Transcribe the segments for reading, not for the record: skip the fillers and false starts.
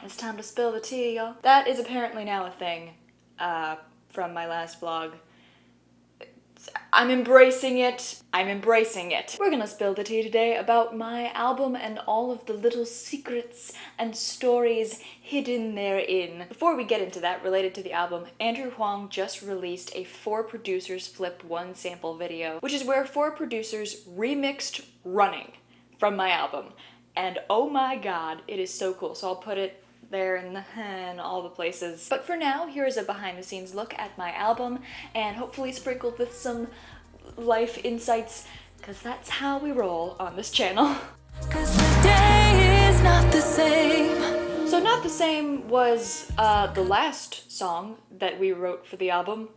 It's time to spill the tea, y'all. That is apparently now a thing, from my last vlog. I'm embracing it. I'm embracing it. We're gonna spill the tea today about my album and all of the little secrets and stories hidden therein. Before we get into that, related to the album, Andrew Huang just released a 4 producers flip 1 sample video, which is where 4 producers remixed Running from my album. And oh my god, it is so cool. So I'll put it there in all the places. But for now, here is a behind the scenes look at my album, and hopefully sprinkled with some life insights, because that's how we roll on this channel. 'Cause today is not the same. So Not the Same was the last song that we wrote for the album.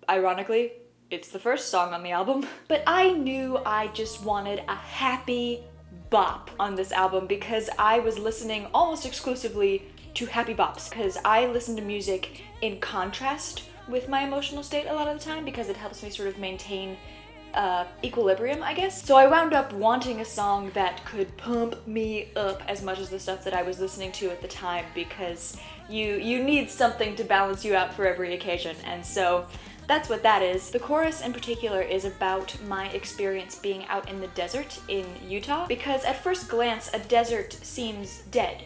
Ironically, it's the first song on the album. But I knew I just wanted a happy bop on this album because I was listening almost exclusively to happy bops, because I listen to music in contrast with my emotional state a lot of the time because it helps me sort of maintain equilibrium, I guess. So I wound up wanting a song that could pump me up as much as the stuff that I was listening to at the time, because you need something to balance you out for every occasion, and so that's what that is. The chorus in particular is about my experience being out in the desert in Utah, because at first glance a desert seems dead.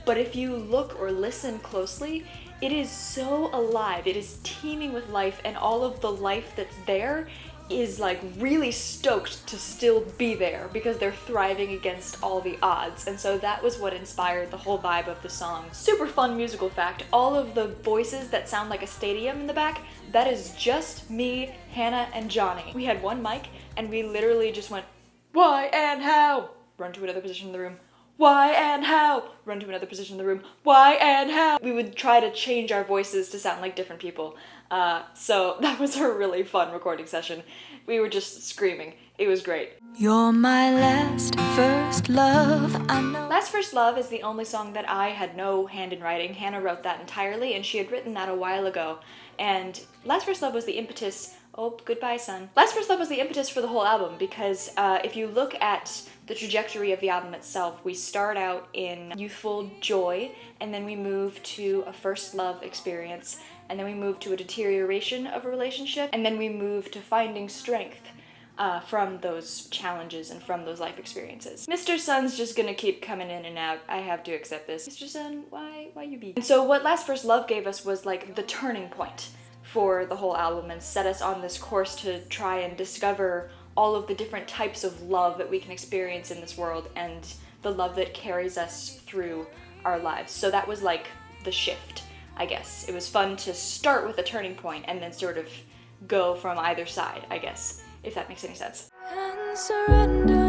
But if you look or listen closely, it is so alive, it is teeming with life, and all of the life that's there is like really stoked to still be there because they're thriving against all the odds. And so that was what inspired the whole vibe of the song. Super fun musical fact, all of the voices that sound like a stadium in the back, that is just me, Hannah, and Johnny. We had one mic and we literally just went, why and how, run to another position in the room. Why and how, run to another position in the room. Why and how. We would try to change our voices to sound like different people. So that was a really fun recording session. We were just screaming. It was great. You're my last first love, I know. Last First Love is the only song that I had no hand in writing. Hannah wrote that entirely, and she had written that a while ago. And Last First Love was the impetus. Oh, goodbye, son. Last First Love was the impetus for the whole album because if you look at the trajectory of the album itself, we start out in youthful joy, and then we move to a first love experience, and then we move to a deterioration of a relationship, and then we move to finding strength from those challenges and from those life experiences. Mr. Sun's just gonna keep coming in and out. I have to accept this. Mr. Sun, why you be? And so what Last First Love gave us was like the turning point for the whole album and set us on this course to try and discover all of the different types of love that we can experience in this world and the love that carries us through our lives. So that was like the shift, I guess. It was fun to start with a turning point and then sort of go from either side, I guess, if that makes any sense. And Surrender.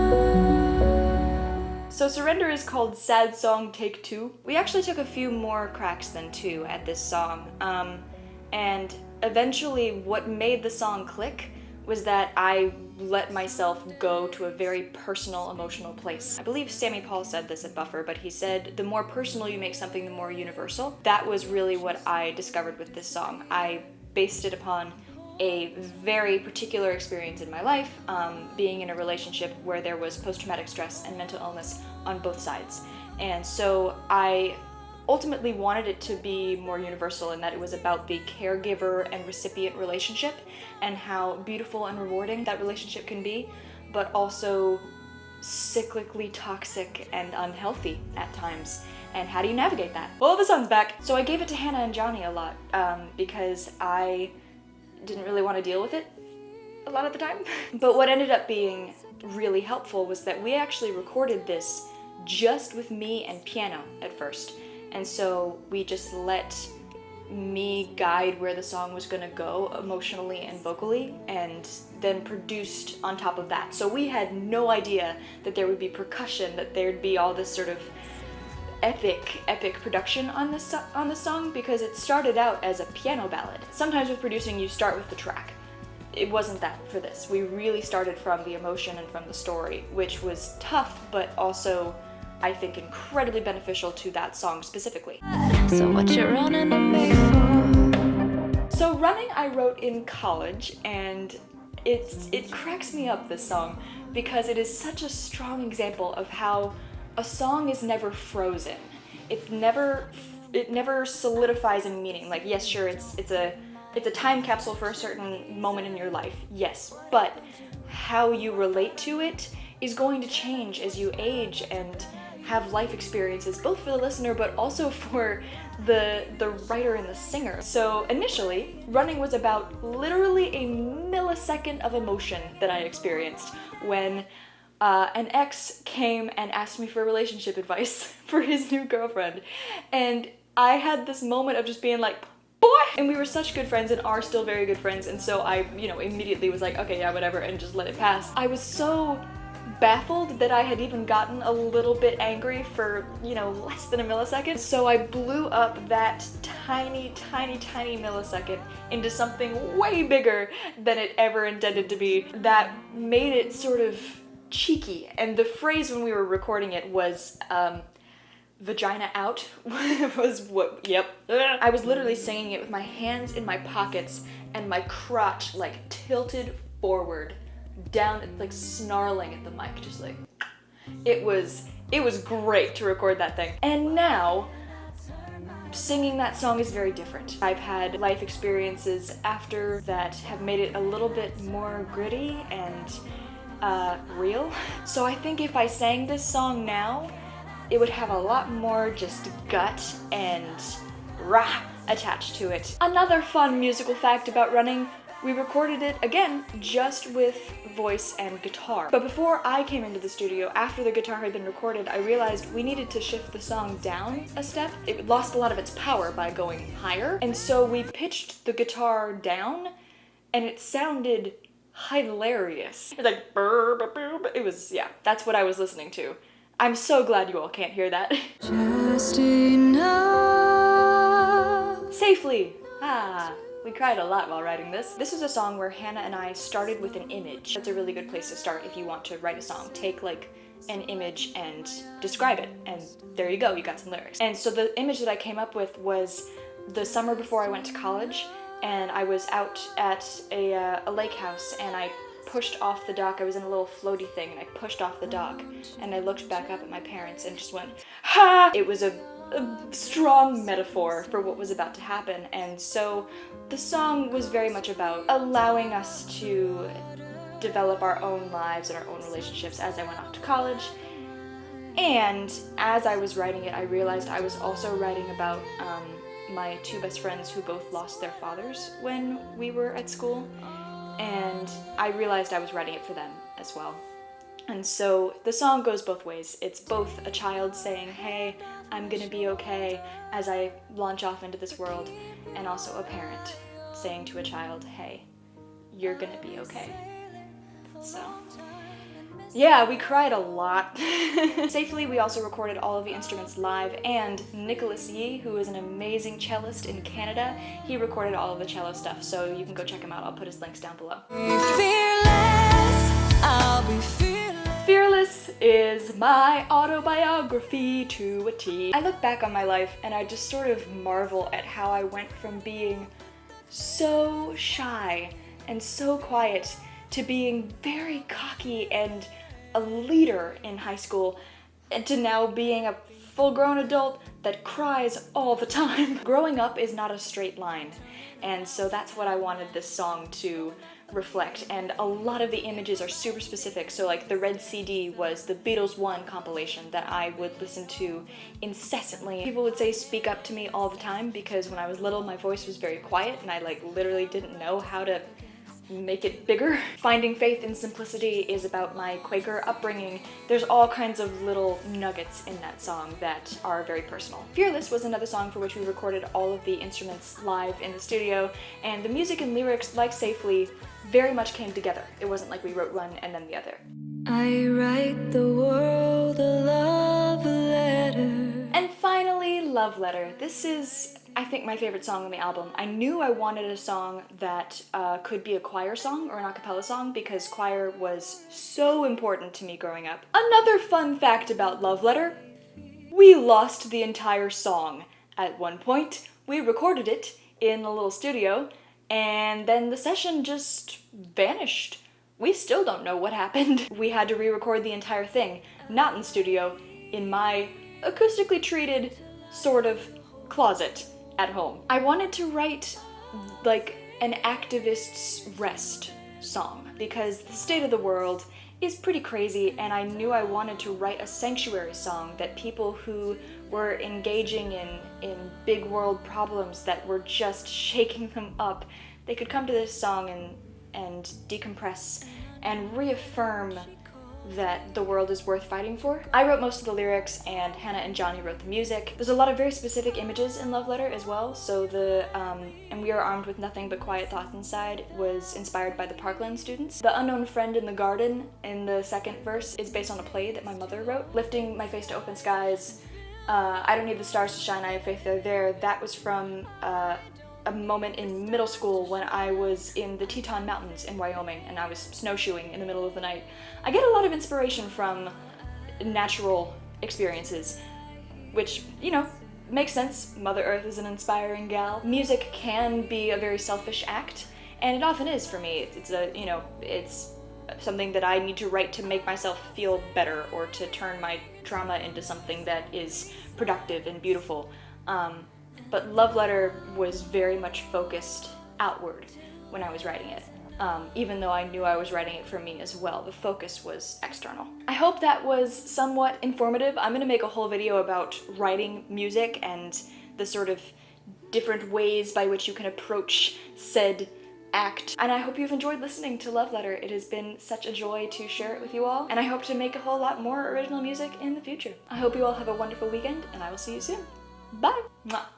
So Surrender is called Sad Song Take 2. We actually took a few more cracks than 2 at this song. And eventually what made the song click was that I let myself go to a very personal, emotional place. I believe Sammy Paul said this at Buffer, but he said, the more personal you make something, the more universal. That was really what I discovered with this song. I based it upon a very particular experience in my life, being in a relationship where there was post-traumatic stress and mental illness on both sides. And so I ultimately wanted it to be more universal in that it was about the caregiver and recipient relationship and how beautiful and rewarding that relationship can be, but also cyclically toxic and unhealthy at times. And how do you navigate that? Well, the sun's back. So I gave it to Hannah and Johnny a lot because I didn't really want to deal with it a lot of the time. But what ended up being really helpful was that we actually recorded this just with me and piano at first. And so we just let me guide where the song was gonna go emotionally and vocally, and then produced on top of that. So we had no idea that there would be percussion, that there'd be all this sort of epic production on this song, because it started out as a piano ballad. Sometimes with producing, you start with the track. It wasn't that for this. We really started from the emotion and from the story, which was tough, but also I think incredibly beneficial to that song specifically. So what you running on me for? So Running I wrote in college, and it cracks me up, this song, because it is such a strong example of how a song is never frozen. it never solidifies in meaning. Like, yes, sure, it's a time capsule for a certain moment in your life, yes, but how you relate to it is going to change as you age and have life experiences, both for the listener but also for the writer and the singer. So initially, Running was about literally a millisecond of emotion that I experienced when an ex came and asked me for relationship advice for his new girlfriend, and I had this moment of just being like, boy! And we were such good friends and are still very good friends, and so I, immediately was like, okay, yeah, whatever, and just let it pass. I was so baffled that I had even gotten a little bit angry for, less than a millisecond. So I blew up that tiny, tiny, tiny millisecond into something way bigger than it ever intended to be that made it sort of cheeky. And the phrase when we were recording it was, vagina out was what, yep. I was literally singing it with my hands in my pockets and my crotch like tilted forward, down, like snarling at the mic, just like, it was great to record that thing. And now, singing that song is very different. I've had life experiences after that have made it a little bit more gritty and real. So I think if I sang this song now, it would have a lot more just gut and rah attached to it. Another fun musical fact about Running, we recorded it, again, just with voice and guitar. But before I came into the studio, after the guitar had been recorded, I realized we needed to shift the song down a step. It lost a lot of its power by going higher, and so we pitched the guitar down, and it sounded hilarious. It was like, burr, burr, burr. It was, yeah, that's what I was listening to. I'm so glad you all can't hear that. Just enough. Safely. We cried a lot while writing this. This is a song where Hannah and I started with an image. That's a really good place to start if you want to write a song. Take like an image and describe it, and there you go, you got some lyrics. And so the image that I came up with was the summer before I went to college, and I was out at a lake house, and I pushed off the dock. I was in a little floaty thing, and I pushed off the dock, and I looked back up at my parents and just went, ha! It was a strong metaphor for what was about to happen, and so the song was very much about allowing us to develop our own lives and our own relationships as I went off to college. And as I was writing it, I realized I was also writing about my two best friends who both lost their fathers when we were at school, and I realized I was writing it for them as well. And so the song goes both ways. It's both a child saying, hey, I'm gonna be okay as I launch off into this world, and also a parent saying to a child, hey, you're gonna be okay. So, yeah, we cried a lot. Safely, we also recorded all of the instruments live, and Nicholas Yee, who is an amazing cellist in Canada, he recorded all of the cello stuff, so you can go check him out. I'll put his links down below. Fearless, I'll be fearless. Fearless is my autobiography to a T. I look back on my life and I just sort of marvel at how I went from being so shy and so quiet to being very cocky and a leader in high school, and to now being a full-grown adult that cries all the time. Growing up is not a straight line, and so that's what I wanted this song to reflect, and a lot of the images are super specific. So like the red CD was the Beatles 1 compilation that I would listen to incessantly. People would say speak up to me all the time because when I was little my voice was very quiet and I like literally didn't know how to make it bigger. Finding Faith in Simplicity is about my Quaker upbringing. There's all kinds of little nuggets in that song that are very personal. Fearless was another song for which we recorded all of the instruments live in the studio, and the music and lyrics, like Safely, very much came together. It wasn't like we wrote one and then the other. I write the world a love letter. And finally, Love Letter. This is, I think, my favorite song on the album. I knew I wanted a song that could be a choir song or an a cappella song because choir was so important to me growing up. Another fun fact about Love Letter, we lost the entire song. At one point, we recorded it in a little studio, and then the session just vanished. We still don't know what happened. We had to re-record the entire thing, not in the studio, in my acoustically treated sort of closet at home. I wanted to write like an activist's rest song because the state of the world is pretty crazy, and I knew I wanted to write a sanctuary song that people who were engaging in big world problems that were just shaking them up, they could come to this song and decompress and reaffirm that the world is worth fighting for. I wrote most of the lyrics, and Hannah and Johnny wrote the music. There's a lot of very specific images in Love Letter as well, so and we are armed with nothing but quiet thoughts inside was inspired by the Parkland students. The unknown friend in the garden in the second verse is based on a play that my mother wrote. Lifting my face to open skies, I don't need the stars to shine, I have faith they're there. That was from a moment in middle school when I was in the Teton Mountains in Wyoming and I was snowshoeing in the middle of the night. I get a lot of inspiration from natural experiences, which, you know, makes sense. Mother Earth is an inspiring gal. Music can be a very selfish act, and it often is for me. It's something that I need to write to make myself feel better or to turn my trauma into something that is productive and beautiful. But Love Letter was very much focused outward when I was writing it. Even though I knew I was writing it for me as well, the focus was external. I hope that was somewhat informative. I'm gonna make a whole video about writing music and the sort of different ways by which you can approach said act. And I hope you've enjoyed listening to Love Letter. It has been such a joy to share it with you all, and I hope to make a whole lot more original music in the future. I hope you all have a wonderful weekend, and I will see you soon. Bye! Mwah.